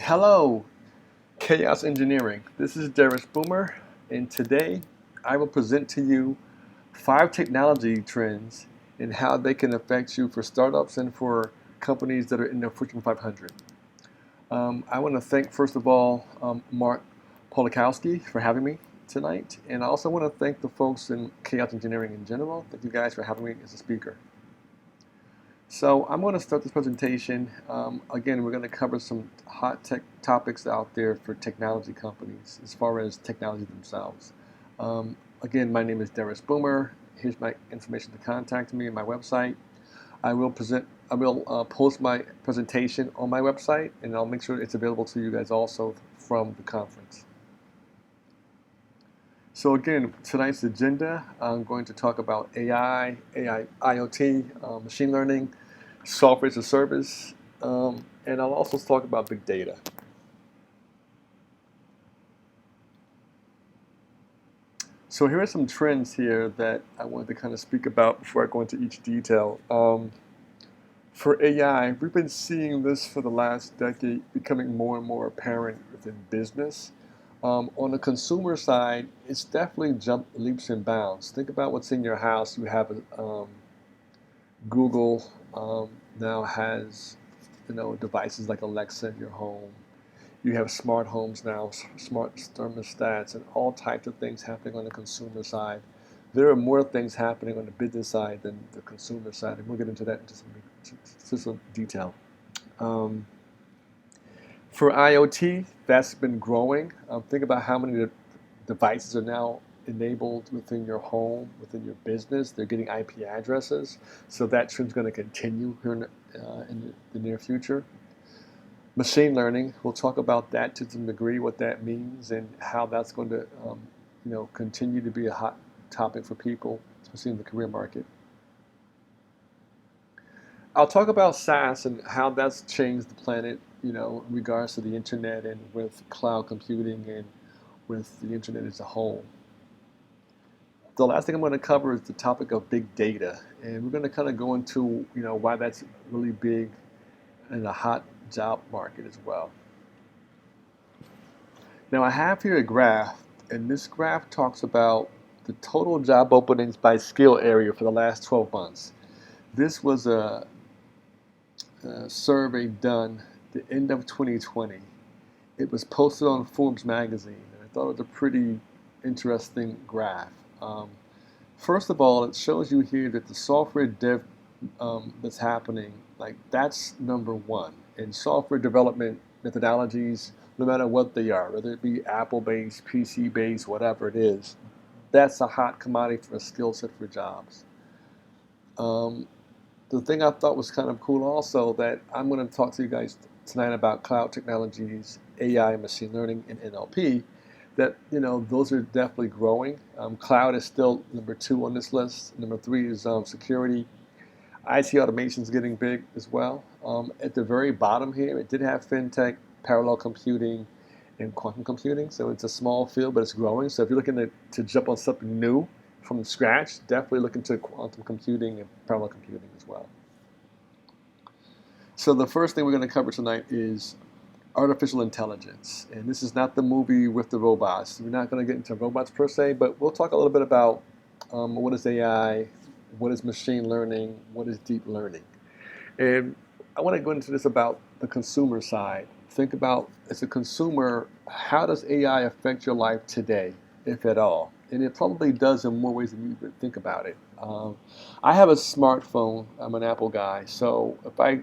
Hello, Chaos Engineering. This is Derris Boomer, and today I will present to you 5 technology trends and how they can affect you for startups and for companies that are in the Fortune 500. I want to thank, first of all, Mark Polakowski for having me tonight, and I also want to thank the folks in Chaos Engineering in general. Thank you guys for having me as a speaker. So I'm going to start this presentation. Again, we're going to cover some hot tech topics out there for technology companies as far as technology themselves. Again, my name is Derris Boomer. Here's my information to contact me and my website. I will post my presentation on my website, and I'll make sure it's available to you guys also from the conference. So again, tonight's agenda, I'm going to talk about AI, IoT, machine learning, software as a service, and I'll also talk about big data. So here are some trends here that I wanted to kind of speak about before I go into each detail. For AI, we've been seeing this for the last decade becoming more and more apparent within business. On the consumer side, it's definitely jumped leaps and bounds. Think about what's in your house. You have Google now has devices like Alexa in your home. You have smart homes now, smart thermostats, and all types of things happening on the consumer side. There are more things happening on the business side than the consumer side, and we'll get into that into some detail. For IoT, that's been growing. Think about how many devices are now enabled within your home, within your business. They're getting IP addresses, so that trend's going to continue here in the near future. Machine learning, we'll talk about that to some degree, what that means and how that's going to continue to be a hot topic for people, especially in the career market. I'll talk about SaaS and how that's changed the planet, in regards to the internet and with cloud computing and with the internet as a whole. The last thing I'm going to cover is the topic of big data, and we're going to kind of go into why that's really big in a hot job market as well. Now I have here a graph, and this graph talks about the total job openings by skill area for the last 12 months. This was a survey done the end of 2020. It was posted on Forbes magazine, and I thought it was a pretty interesting graph. First of all, it shows you here that the software dev that's happening, like that's number one. In software development methodologies, no matter what they are, whether it be Apple-based, PC-based, whatever it is, that's a hot commodity for a skill set for jobs. The thing I thought was kind of cool also that I'm going to talk to you guys tonight about cloud technologies, AI, machine learning, and NLP, that those are definitely growing. Cloud is still number 2 on this list. Number 3 is security. IT automation is getting big as well. At the very bottom here, it did have fintech, parallel computing, and quantum computing. So it's a small field, but it's growing. So if you're looking to jump on something new from scratch, definitely look into quantum computing and parallel computing as well. So the first thing we're going to cover tonight is artificial intelligence. And this is not the movie with the robots. We're not going to get into robots per se, but we'll talk a little bit about what is AI, what is machine learning, what is deep learning. And I want to go into this about the consumer side. Think about, as a consumer, how does AI affect your life today, if at all? And it probably does in more ways than you would think about it. I have a smartphone. I'm an Apple guy. So if I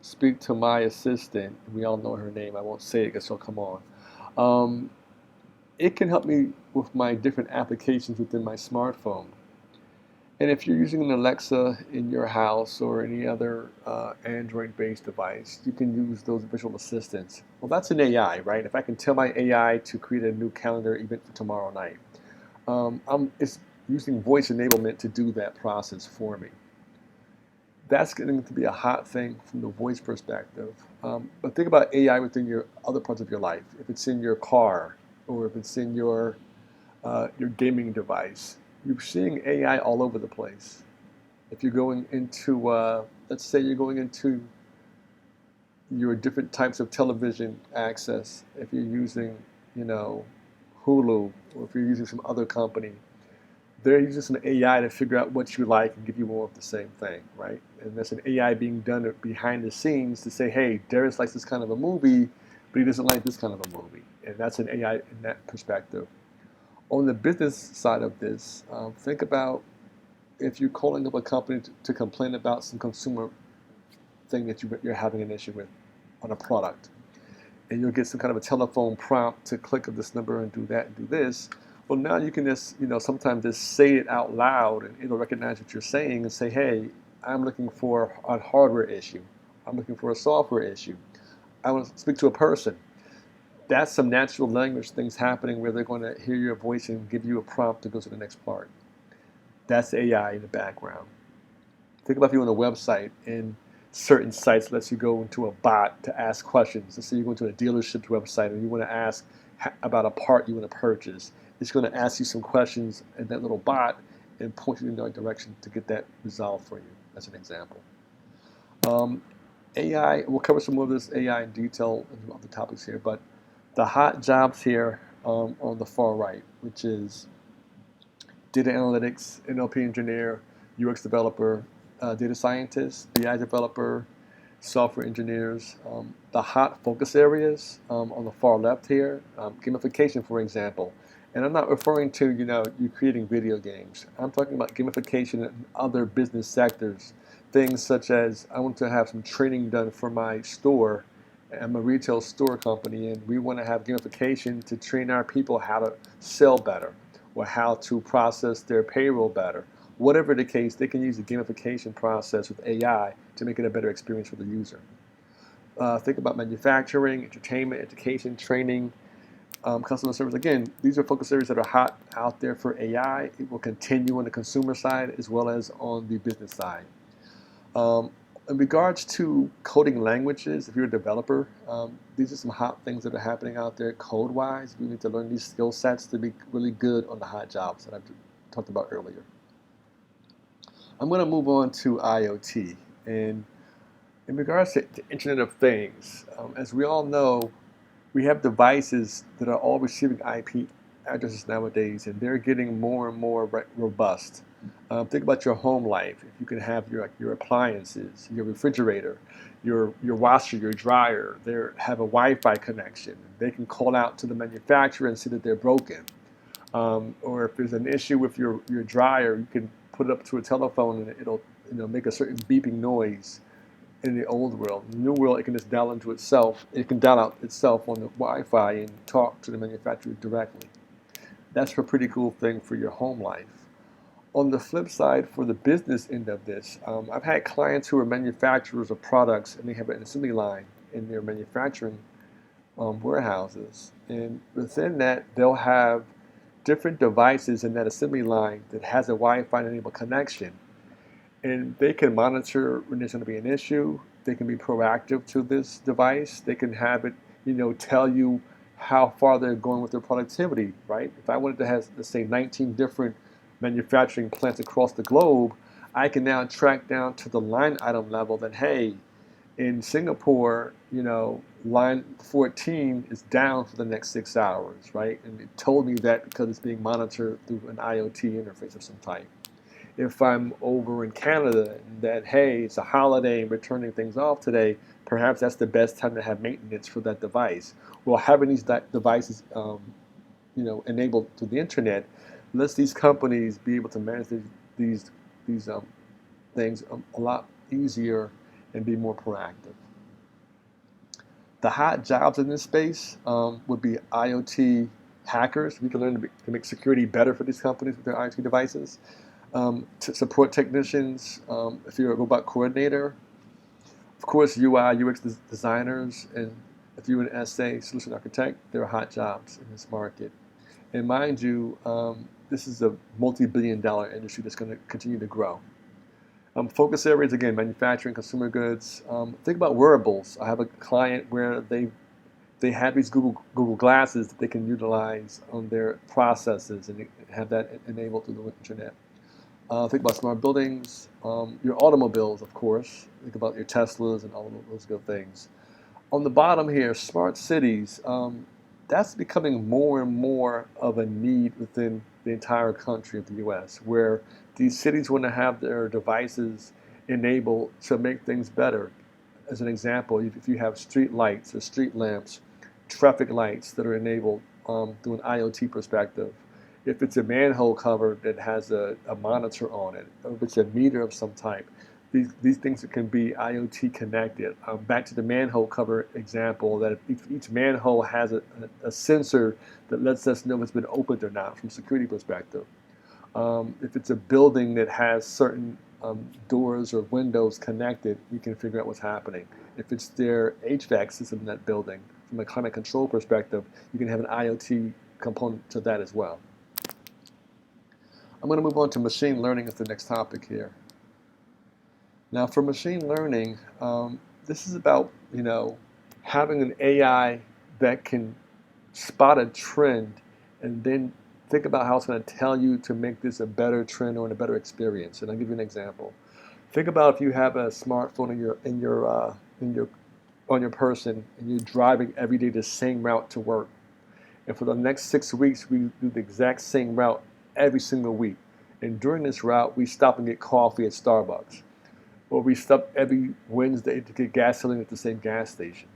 speak to my assistant, we all know her name, I won't say it because she'll come on. It can help me with my different applications within my smartphone. And if you're using an Alexa in your house or any other Android-based device, you can use those visual assistants. Well, that's an AI, right? If I can tell my AI to create a new calendar event for tomorrow night, it's using voice enablement to do that process for me. That's going to be a hot thing from the voice perspective. But think about AI within your other parts of your life. If it's in your car, or if it's in your gaming device, you're seeing AI all over the place. If you're going into, let's say you're going into your different types of television access. If you're using, you know, Hulu, or if you're using some other company, they're using some AI to figure out what you like and give you more of the same thing, right? And there's an AI being done behind the scenes to say, hey, Derris likes this kind of a movie, but he doesn't like this kind of a movie. And that's an AI in that perspective. On the business side of this, think about if you're calling up a company to complain about some consumer thing that you're having an issue with on a product, and you'll get some kind of a telephone prompt to click on this number and do that and do this. Well, now you can just, sometimes just say it out loud, and it'll recognize what you're saying and say, hey, I'm looking for a hardware issue. I'm looking for a software issue. I want to speak to a person. That's some natural language things happening where they're going to hear your voice and give you a prompt to go to the next part. That's AI in the background. Think about if you're on a website and certain sites lets you go into a bot to ask questions. Let's say you go into a dealership's website and you want to ask about a part you want to purchase. It's going to ask you some questions in that little bot and point you in the right direction to get that resolved for you. That's an example. AI, we'll cover some more of this AI in detail in other topics here, but the hot jobs here on the far right, which is data analytics, NLP engineer, UX developer, data scientist, BI developer, software engineers. The hot focus areas on the far left here, gamification, for example. And I'm not referring to, you creating video games. I'm talking about gamification in other business sectors. Things such as I want to have some training done for my store. I'm a retail store company, and we want to have gamification to train our people how to sell better or how to process their payroll better. Whatever the case, they can use the gamification process with AI to make it a better experience for the user. Think about manufacturing, entertainment, education, training, customer service. Again, these are focus areas that are hot out there for AI. It will continue on the consumer side as well as on the business side. In regards to coding languages, if you're a developer, these are some hot things that are happening out there code-wise. We need to learn these skill sets to be really good on the hot jobs that I talked about earlier. I'm going to move on to IoT. And in regards to the Internet of Things, as we all know, we have devices that are all receiving IP addresses nowadays, and they're getting more and more robust. Think about your home life. If you can have your appliances, your refrigerator, your washer, your dryer, they have a Wi-Fi connection. They can call out to the manufacturer and see that they're broken. Or if there's an issue with your dryer, you can put it up to a telephone and it'll make a certain beeping noise. In the old world. In the new world, it can just dial into itself. It can dial out itself on the Wi-Fi and talk to the manufacturer directly. That's a pretty cool thing for your home life. On the flip side, for the business end of this, I've had clients who are manufacturers of products and they have an assembly line in their manufacturing warehouses. And within that, they'll have different devices in that assembly line that has a Wi-Fi enabled connection. And they can monitor when there's going to be an issue. They can be proactive to this device. They can have it, tell you how far they're going with their productivity, right? If I wanted to have, let's say, 19 different manufacturing plants across the globe, I can now track down to the line item level that, hey, in Singapore, line 14 is down for the next 6 hours, right? And it told me that because it's being monitored through an IoT interface of some type. If I'm over in Canada and that, hey, it's a holiday and we're turning things off today, perhaps that's the best time to have maintenance for that device. Well, having these devices, enabled through the internet lets these companies be able to manage these things a lot easier and be more proactive. The hot jobs in this space would be IoT hackers. We can learn to make security better for these companies with their IoT devices. To support technicians, if you're a robot coordinator, of course UI, UX designers, and if you're an SA, solution architect, there are hot jobs in this market. And mind you, this is a multi-billion-dollar industry that's going to continue to grow. Focus areas, again, manufacturing, consumer goods. Think about wearables. I have a client where they have these Google glasses that they can utilize on their processes and have that enabled through the internet. Think about smart buildings, your automobiles, of course. Think about your Teslas and all of those good things. On the bottom here, smart cities, that's becoming more and more of a need within the entire country of the US, where these cities want to have their devices enabled to make things better. As an example, if you have street lights or street lamps, traffic lights that are enabled through an IoT perspective, if it's a manhole cover that has a monitor on it, or if it's a meter of some type, these things can be IoT connected. Back to the manhole cover example, that if each manhole has a sensor that lets us know if it's been opened or not from a security perspective. If it's a building that has certain doors or windows connected, you can figure out what's happening. If it's their HVAC system in that building, from a climate control perspective, you can have an IoT component to that as well. I'm going to move on to machine learning as the next topic here. Now, for machine learning, this is about having an AI that can spot a trend and then think about how it's going to tell you to make this a better trend or a better experience. And I'll give you an example. Think about if you have a smartphone on your person and you're driving every day the same route to work. And for the next 6 weeks, we do the exact same route every single week. And during this route, we stop and get coffee at Starbucks. Or we stop every Wednesday to get gasoline at the same gas station.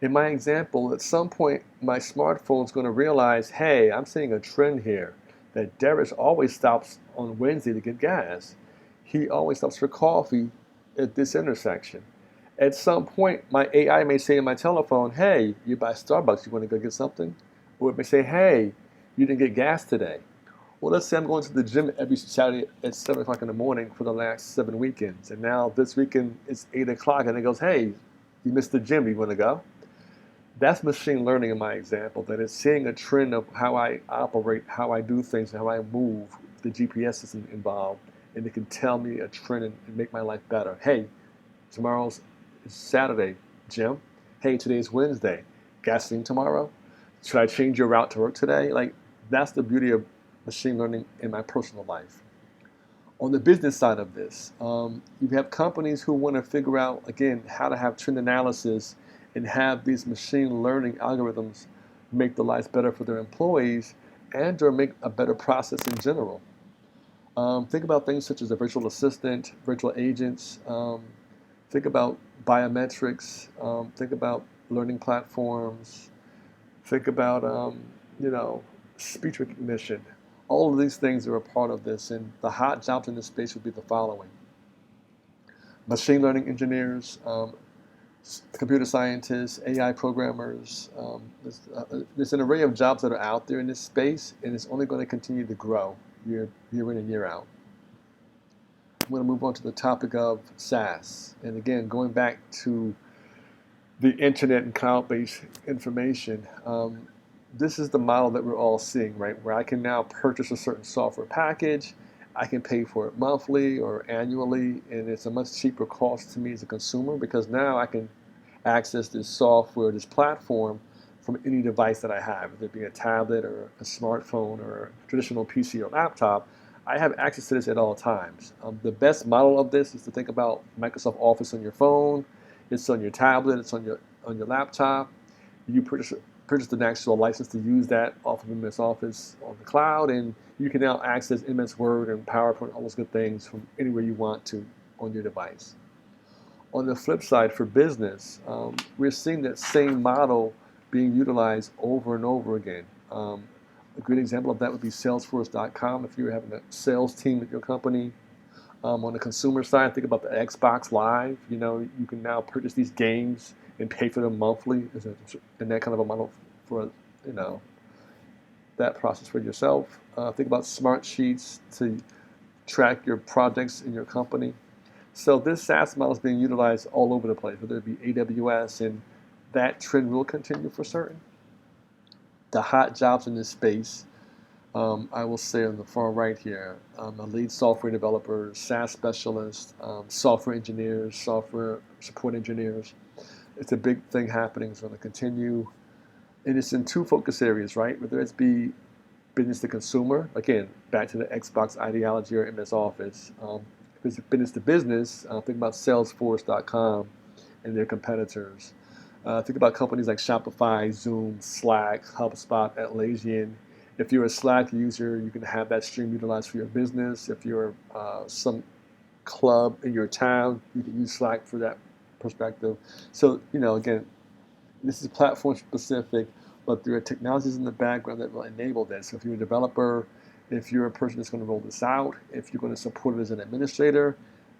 In my example, at some point, my smartphone is going to realize, hey, I'm seeing a trend here, that Derris always stops on Wednesday to get gas. He always stops for coffee at this intersection. At some point, my AI may say in my telephone, hey, you're by Starbucks, you want to go get something? Or it may say, hey, you didn't get gas today. Well, let's say I'm going to the gym every Saturday at 7 o'clock in the morning for the last 7 weekends. And now this weekend it's 8 o'clock and it goes, hey, you missed the gym, do you want to go? That's machine learning in my example, that it's seeing a trend of how I operate, how I do things, and how I move, the GPS system involved, and it can tell me a trend and make my life better. Hey, tomorrow's Saturday, gym. Hey, today's Wednesday, gasoline tomorrow? Should I change your route to work today? Like, that's the beauty of machine learning in my personal life. On the business side of this, you have companies who want to figure out, again, how to have trend analysis and have these machine learning algorithms make the lives better for their employees and or make a better process in general. Think about things such as a virtual assistant, virtual agents. Think about biometrics. Think about learning platforms. Think about, speech recognition. All of these things are a part of this, and the hot jobs in this space would be the following: machine learning engineers, computer scientists, AI programmers. There's an array of jobs that are out there in this space, and it's only going to continue to grow year in and year out. I'm going to move on to the topic of SaaS. And again, going back to the internet and cloud-based information, this is the model that we're all seeing, right? Where I can now purchase a certain software package, I can pay for it monthly or annually, and it's a much cheaper cost to me as a consumer because now I can access this software, this platform from any device that I have, whether it be a tablet or a smartphone or a traditional PC or laptop. I have access to this at all times. The best model of this is to think about Microsoft Office on your phone. It's on your tablet. It's on your laptop. You purchase the actual license to use that off of MS Office on the cloud, and you can now access MS Word and PowerPoint, all those good things from anywhere you want to on your device. On the flip side, for business, we're seeing that same model being utilized over and over again. A good example of that would be Salesforce.com. If you're having a sales team at your company, on the consumer side, think about the Xbox Live. You can now purchase these games and pay for them monthly, and that kind of a model for that process for yourself. Think about smart sheets to track your projects in your company. So this SaaS model is being utilized all over the place, whether it be AWS, and that trend will continue for certain. The hot jobs in this space, I will say on the far right here, a lead software developer, SaaS specialist, software engineers, software support engineers. It's a big thing happening. It's going to continue. And it's in two focus areas, right? Whether it's be business to consumer, again, back to the Xbox ideology or MS Office. If it's business to business, think about Salesforce.com and their competitors. Think about companies like Shopify, Zoom, Slack, HubSpot, Atlassian. If you're a Slack user, you can have that stream utilized for your business. If you're some club in your town, you can use Slack for that perspective. So, again, this is platform specific, but there are technologies in the background that will enable this. So if you're a developer, if you're a person that's going to roll this out, if you're going to support it as an administrator,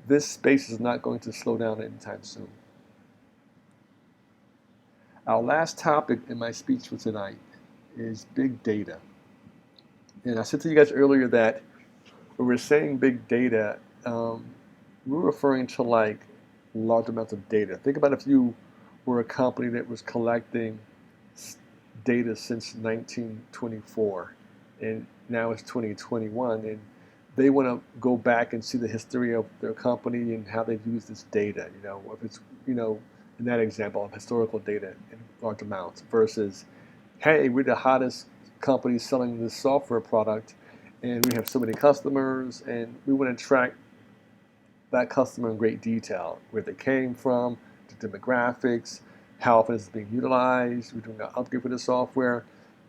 this space is not going to slow down anytime soon. Our last topic in my speech for tonight is big data. And I said to you guys earlier that when we're saying big data, we're referring to like large amounts of data. Think about if you were a company that was collecting data since 1924 and now it's 2021 and they want to go back and see the history of their company and how they've used this data, if it's, in that example of historical data in large amounts versus, hey, we're the hottest company selling this software product and we have so many customers and we want to track that customer in great detail, where they came from, the demographics, how often it's being utilized, we're doing an upgrade for the software.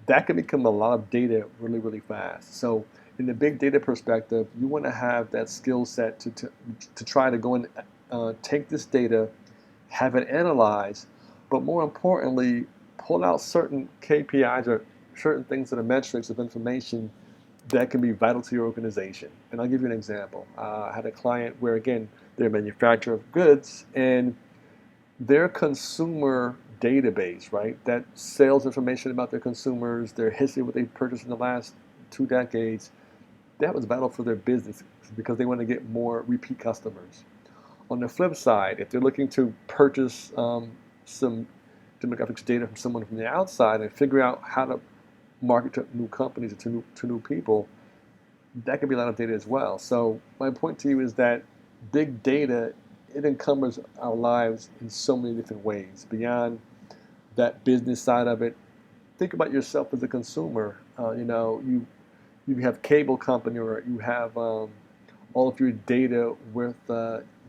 That can become a lot of data really, really fast. So in the big data perspective, you want to have that skill set to try to go and take this data, have it analyzed, but more importantly, pull out certain KPIs or certain things that are metrics of information that can be vital to your organization. And I'll give you an example. I had a client where, again, they're a manufacturer of goods, and their consumer database, right, that sales information about their consumers, their history, what they've purchased in the last 2 decades, that was vital for their business because they want to get more repeat customers. On the flip side, if they're looking to purchase some demographics data from someone from the outside and figure out how to market to new companies or to new people, that could be a lot of data as well. So my point to you is that big data, it encumbers our lives in so many different ways. Beyond that business side of it, think about yourself as a consumer. You have cable company or you have all of your data with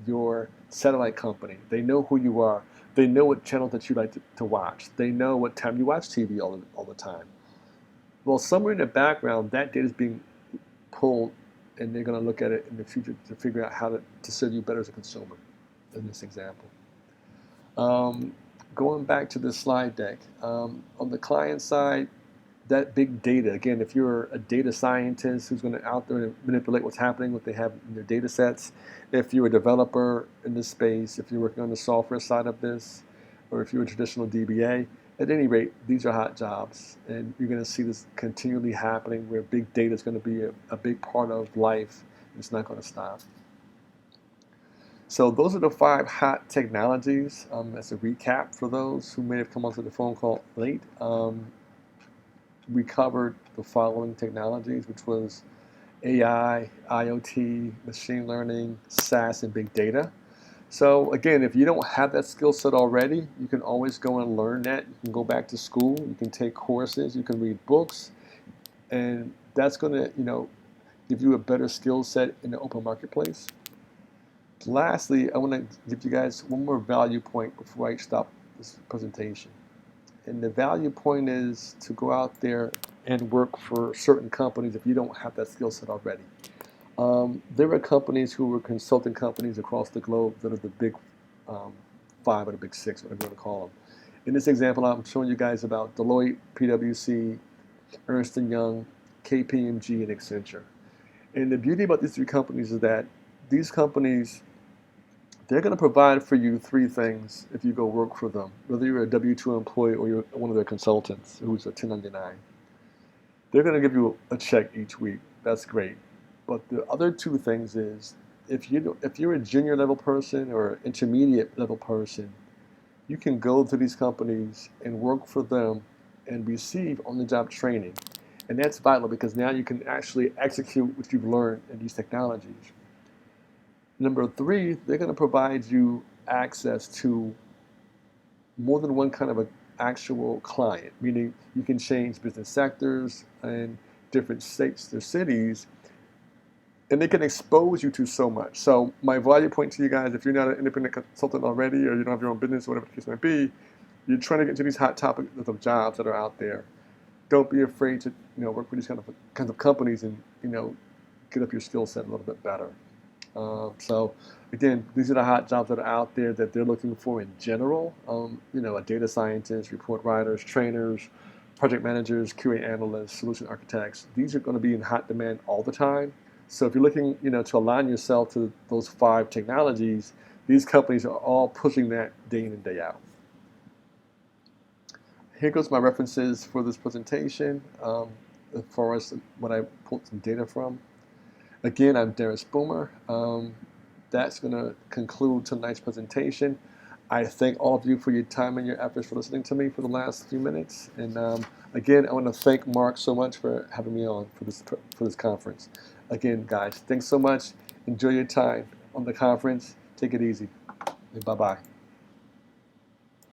your satellite company. They know who you are. They know what channels that you like to watch. They know what time you watch TV all the time. Well, somewhere in the background, that data is being pulled, and they're going to look at it in the future to figure out how to serve you better as a consumer, in this example. Going back to the slide deck, on the client side, that big data, again, if you're a data scientist who's going to out there and manipulate what's happening, what they have in their data sets, if you're a developer in this space, if you're working on the software side of this, or if you're a traditional DBA, at any rate, these are hot jobs, and you're going to see this continually happening where big data is going to be a big part of life. It's not going to stop. So those are the 5 hot technologies. As a recap for those who may have come onto the phone call late, we covered the following technologies, which was AI, IoT, machine learning, SaaS, and big data. So again, if you don't have that skill set already, you can always go and learn that. You can go back to school, you can take courses, you can read books, and that's going to, give you a better skill set in the open marketplace. Lastly, I want to give you guys one more value point before I stop this presentation. And the value point is to go out there and work for certain companies if you don't have that skill set already. There are companies who were consulting companies across the globe that are the big 5 or the big 6, whatever you want to call them. In this example, I'm showing you guys about Deloitte, PwC, Ernst & Young, KPMG, and Accenture. And the beauty about these 3 companies is that these companies, they're going to provide for you 3 things if you go work for them, whether you're a W-2 employee or you're one of their consultants who's a 1099. They're going to give you a check each week. That's great. But the other 2 things is, if you're a junior level person or intermediate level person, you can go to these companies and work for them and receive on-the-job training. And that's vital because now you can actually execute what you've learned in these technologies. Number 3, they're going to provide you access to more than one kind of an actual client, meaning you can change business sectors and different states or cities and they can expose you to so much. So my value point to you guys, if you're not an independent consultant already, or you don't have your own business, or whatever the case might be, you're trying to get into these hot topics of jobs that are out there. Don't be afraid to work with these kinds of companies and get up your skill set a little bit better. So again, these are the hot jobs that are out there that they're looking for in general. A data scientist, report writers, trainers, project managers, QA analysts, solution architects. These are going to be in hot demand all the time. So if you're looking, to align yourself to those 5 technologies, these companies are all pushing that day in and day out. Here goes my references for this presentation, as far as what I pulled some data from. Again, I'm Derris Boomer. That's going to conclude tonight's presentation. I thank all of you for your time and your efforts for listening to me for the last few minutes. And again, I want to thank Mark so much for having me on for this conference. Again, guys, thanks so much. Enjoy your time on the conference. Take it easy. Bye-bye.